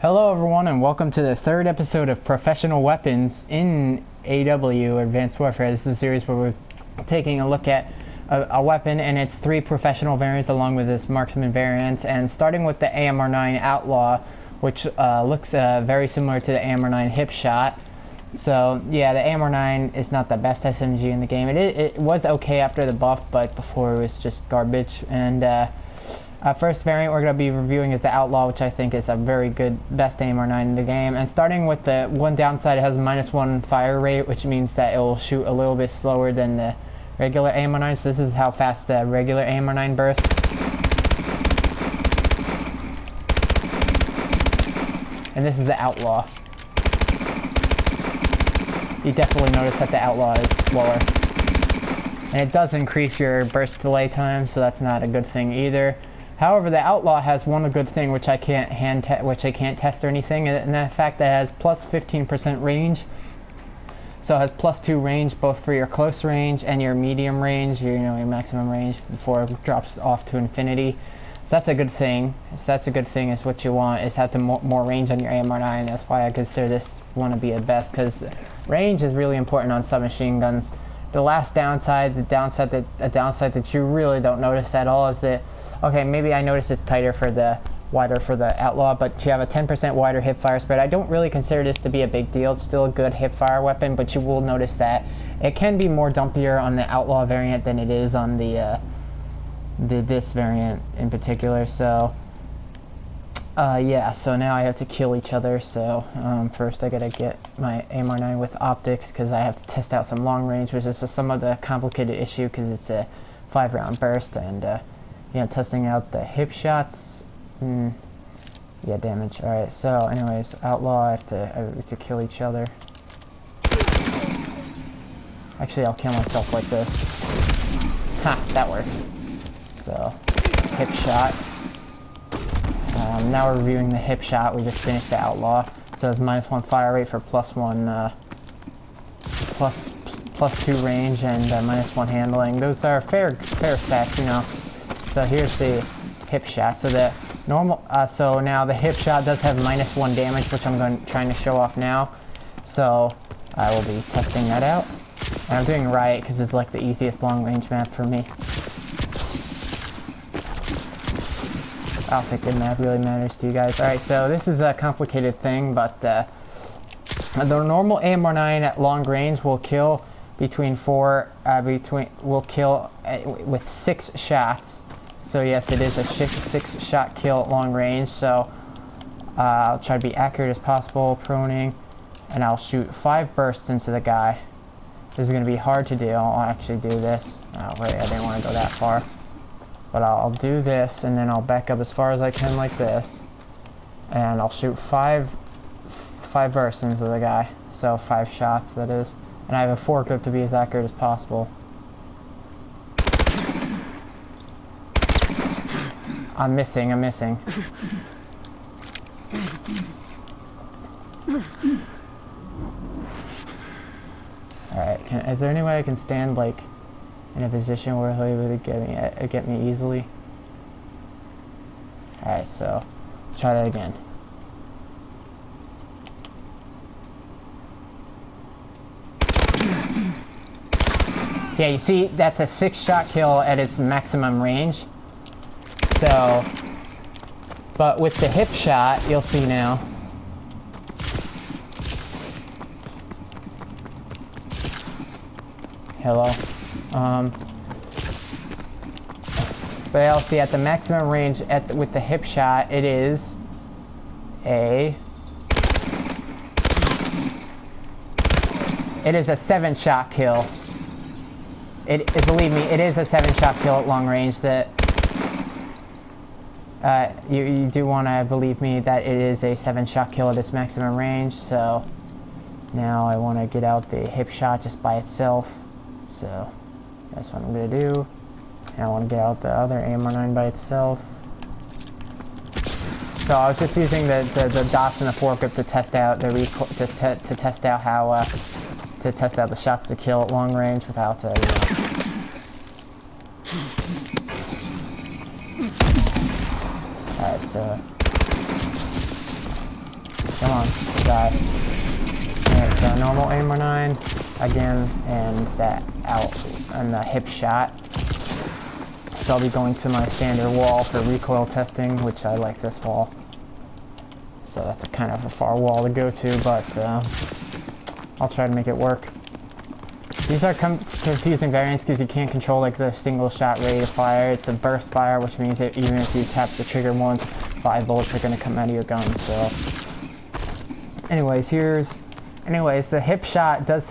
Hello everyone and welcome to the third episode of Professional Weapons in AW, Advanced Warfare. This is a series where we're taking a look at a weapon and its three professional variants along with this marksman variant, and starting with the AMR9 Outlaw, which looks very similar to the AMR9 Hipshot. So yeah, the AMR9 is not the best SMG in the game. It was okay after the buff, but before it was just garbage. And first variant we're going to be reviewing is the Outlaw, which I think is a very good, best AMR9 in the game. And starting with the one downside, it has a -1 fire rate, which means that it will shoot a little bit slower than the regular AMR9. So this is how fast the regular AMR9 bursts. And this is the Outlaw. You definitely notice that the Outlaw is slower. And it does increase your burst delay time, so that's not a good thing either. However, the Outlaw has one good thing which I can't test or anything, and the fact that it has plus 15% range. So it has +2 range both for your close range and your medium range, your maximum range before it drops off to infinity. So that's a good thing. Is what you want, is have more range on your AMR9. That's why I consider this one to be the best, because range is really important on submachine guns. The last downside, a downside that you really don't notice at all is that, okay, maybe I notice it's tighter for the wider for the Outlaw, but you have a 10% wider hip fire spread. I don't really consider this to be a big deal. It's still a good hip fire weapon, but you will notice that it can be more dumpier on the Outlaw variant than it is on this variant in particular. So yeah, so now I have to kill each other. So first I gotta get my AMR9 with optics, because I have to test out some long range, which is a somewhat a complicated issue because it's a 5-round burst, and testing out the hip shots. Yeah, damage. Alright, so anyways, Outlaw, I have to kill each other. Actually, I'll kill myself like this. Ha, that works. So, hip shot. Now we're reviewing the hip shot. We just finished the Outlaw. So it's -1 fire rate for +2 range and -1 handling. Those are fair stats, So here's the hip shot. So the normal, so now the hip shot does have -1 damage, which I'm trying to show off now. So I will be testing that out. And I'm doing Riot because it's like the easiest long range map for me. I don't think the map really matters to you guys. Alright, so this is a complicated thing, but the normal AMR9 at long range will kill with 6 shots. So yes, it is a 6-shot kill at long range. So I'll try to be accurate as possible, proning, and I'll shoot 5 bursts into the guy. This is going to be hard to do. I'll actually do this. Oh wait, I didn't want to go that far. But I'll do this, and then I'll back up as far as I can like this, and I'll shoot 5 bursts into the guy. So 5 shots, that is. And I have a foregrip to be as accurate as possible. I'm missing. Alright, is there any way I can stand like in a position where he'll be able to get me easily? Alright, so let's try that again. Yeah, you see, that's a 6-shot kill at its maximum range. So, but with the hip shot, you'll see now. Hello. But you'll see at the maximum range with the hip shot, it is a 7-shot kill. Believe me, it is a 7-shot kill at long range. That you do want to believe me that it is a 7-shot kill at its maximum range. So now I want to get out the hip shot just by itself. So that's what I'm going to do. And I want to get out the other AMR9 by itself. So I was just using the dots and the foregrip to test out the to test out how to test out the shots to kill at long range without Alright, so on, die. Alright, so normal AMR9 again, and that out, and the Hipshot. So I'll be going to my standard wall for recoil testing, which I like this wall. So that's a kind of a far wall to go to, but I'll try to make it work. These are confusing variants because you can't control like the single shot rate of fire. It's a burst fire, which means that even if you tap the trigger once, 5 bullets are going to come out of your gun. So anyways, the Hipshot does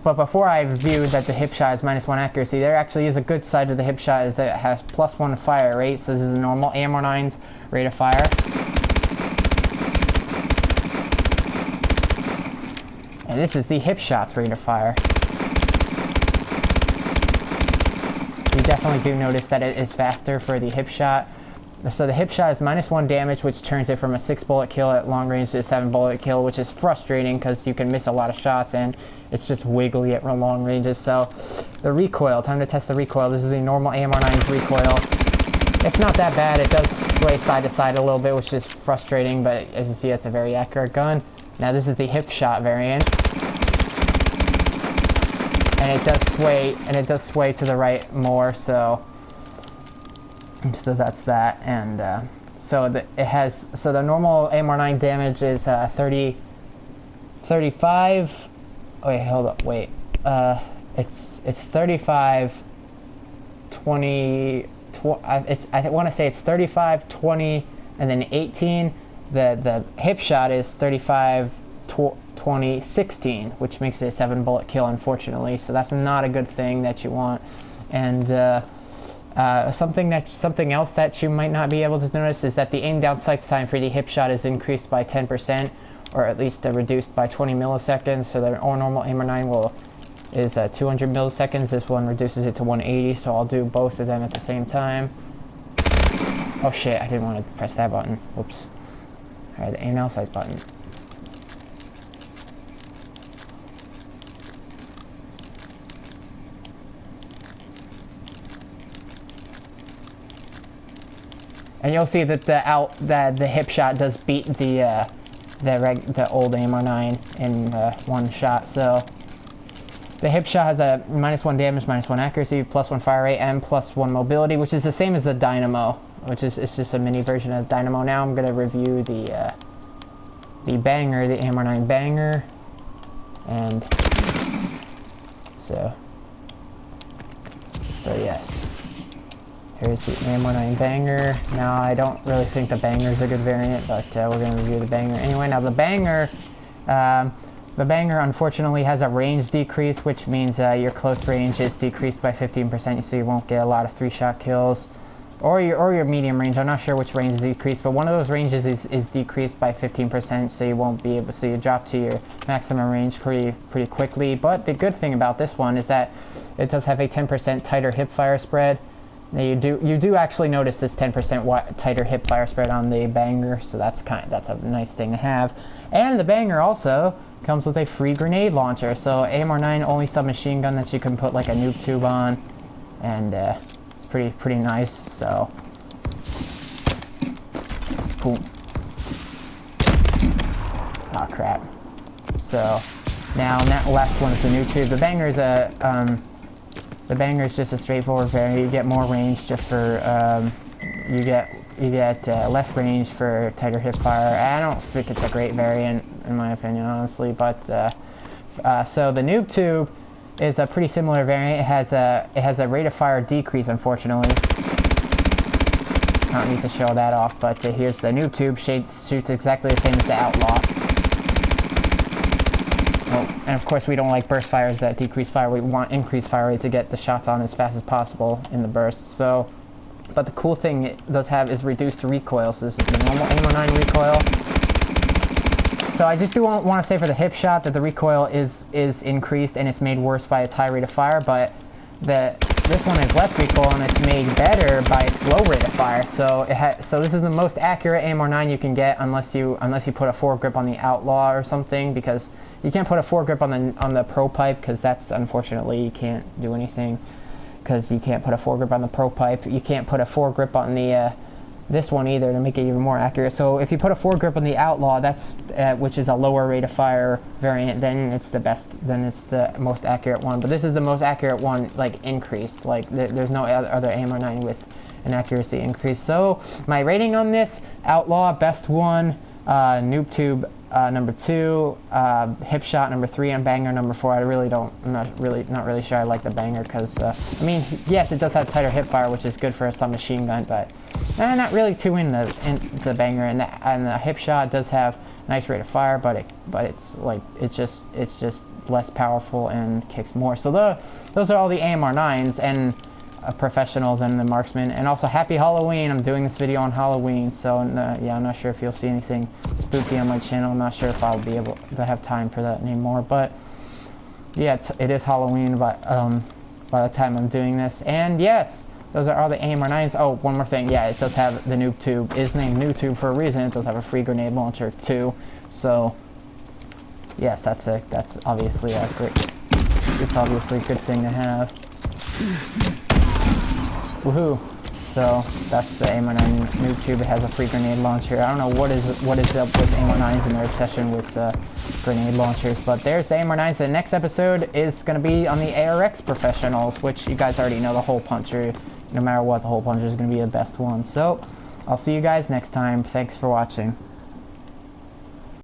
but before I reviewed that the Hipshot is -1 accuracy, there actually is a good side to the Hipshot, is that it has +1 fire rate. So this is a normal AMR9's rate of fire. And this is the Hipshot's rate of fire. You definitely do notice that it is faster for the Hipshot. So the Hipshot is -1 damage, which turns it from a 6 bullet kill at long range to a 7 bullet kill, which is frustrating because you can miss a lot of shots and it's just wiggly at long ranges. So the recoil, time to test the recoil. This is the normal AMR9's recoil. It's not that bad. It does sway side to side a little bit, which is frustrating, but as you see, it's a very accurate gun. Now this is the Hipshot variant. And it does sway to the right more, so that's that. And so the normal AMR9 damage is 35. Wait, hold up, wait. It's 35, 20. I want to say it's 35, 20, and then 18. The Hipshot is 35, 20, 16, which makes it a 7 bullet kill, unfortunately. So that's not a good thing that you want. And something else that you might not be able to notice is that the aim down sight time for the Hipshot is increased by 10%, or at least reduced by 20 milliseconds. So the normal AMR9 is 200 milliseconds. This one reduces it to 180. So I'll do both of them at the same time. Oh shit! I didn't want to press that button. Whoops. All right, the aim down sight button. And you'll see that the Hipshot does beat the old AMR9 in one shot. So the Hipshot has a -1 damage, -1 accuracy, +1 fire rate, and +1 mobility, which is the same as the Dynamo, it's just a mini version of Dynamo. Now I'm gonna review the Banger, the AMR9 Banger, and so yes. Here's the AMR9 Banger. Now, I don't really think the Banger is a good variant, but we're going to review the Banger anyway. Now, the Banger unfortunately has a range decrease, which means your close range is decreased by 15%, so you won't get a lot of 3-shot kills. Or your medium range. I'm not sure which range is decreased, but one of those ranges is decreased by 15%, so you won't be able. So you drop to your maximum range pretty quickly. But the good thing about this one is that it does have a 10% tighter hip fire spread. Now you do actually notice this 10% tighter hip fire spread on the Banger, so that's a nice thing to have. And the Banger also comes with a free grenade launcher. So AMR9 only submachine gun that you can put like a noob tube on, and it's pretty nice. So boom. Oh crap. So now that last one is the noob tube. The Banger is the Banger is just a straightforward variant. You get more range just for you get less range for tighter hip fire. I don't think it's a great variant in my opinion, honestly. But so the Noob Tube is a pretty similar variant. It has a rate of fire decrease, unfortunately. I don't need to show that off, but here's the Noob Tube. Shoots exactly the same as the Outlaw. Oh, and of course we don't like burst fires that decrease fire. We want increased fire rate to get the shots on as fast as possible in the burst. So, but the cool thing it does have is reduced recoil. So this is the normal AMR9 recoil. So I just do want to say for the Hipshot that the recoil is increased and it's made worse by its high rate of fire, but this one is less recoil and it's made better by its low rate of fire. So so this is the most accurate AMR9 you can get unless you put a foregrip on the Outlaw or something, because you can't put a foregrip on the Pro Pipe, because that's unfortunately you can't do anything, because you can't put a foregrip on the Pro Pipe. You can't put a foregrip on the this one either to make it even more accurate. So if you put a foregrip on the Outlaw, that's which is a lower rate of fire variant, then it's the best, then it's the most accurate one. But this is the most accurate one, like increased. Like there's no other AMR9 with an accuracy increase. So my rating on this: Outlaw best one, Noob Tube number 2, Hipshot number 3, and Banger number 4. I'm not really sure I like the Banger because I mean, yes, it does have tighter hip fire, which is good for a submachine gun, but I'm not really too into the Banger. And the Hipshot does have nice rate of fire, but it's just less powerful and kicks more. So those are all the AMR9s and professionals and the marksman. And also happy Halloween. I'm doing this video on Halloween, so yeah, I'm not sure if you'll see anything spooky on my channel. I'm not sure if I'll be able to have time for that anymore, but yeah, it is Halloween by the time I'm doing this. And yes, those are all the AMR9s. Oh, one more thing. Yeah, it does have the Noob Tube. It is named Noob Tube for a reason. It does have a free grenade launcher too. So yes, that's obviously a great. It's obviously a good thing to have. Woohoo! So that's the AMR9 Noob Tube. It has a free grenade launcher. I don't know what is up with AMR9s and their obsession with grenade launchers, but there's the AMR9s. The next episode is going to be on the ARX professionals, which you guys already know. The hole puncher, no matter what, the hole puncher is going to be the best one. So I'll see you guys next time. Thanks for watching.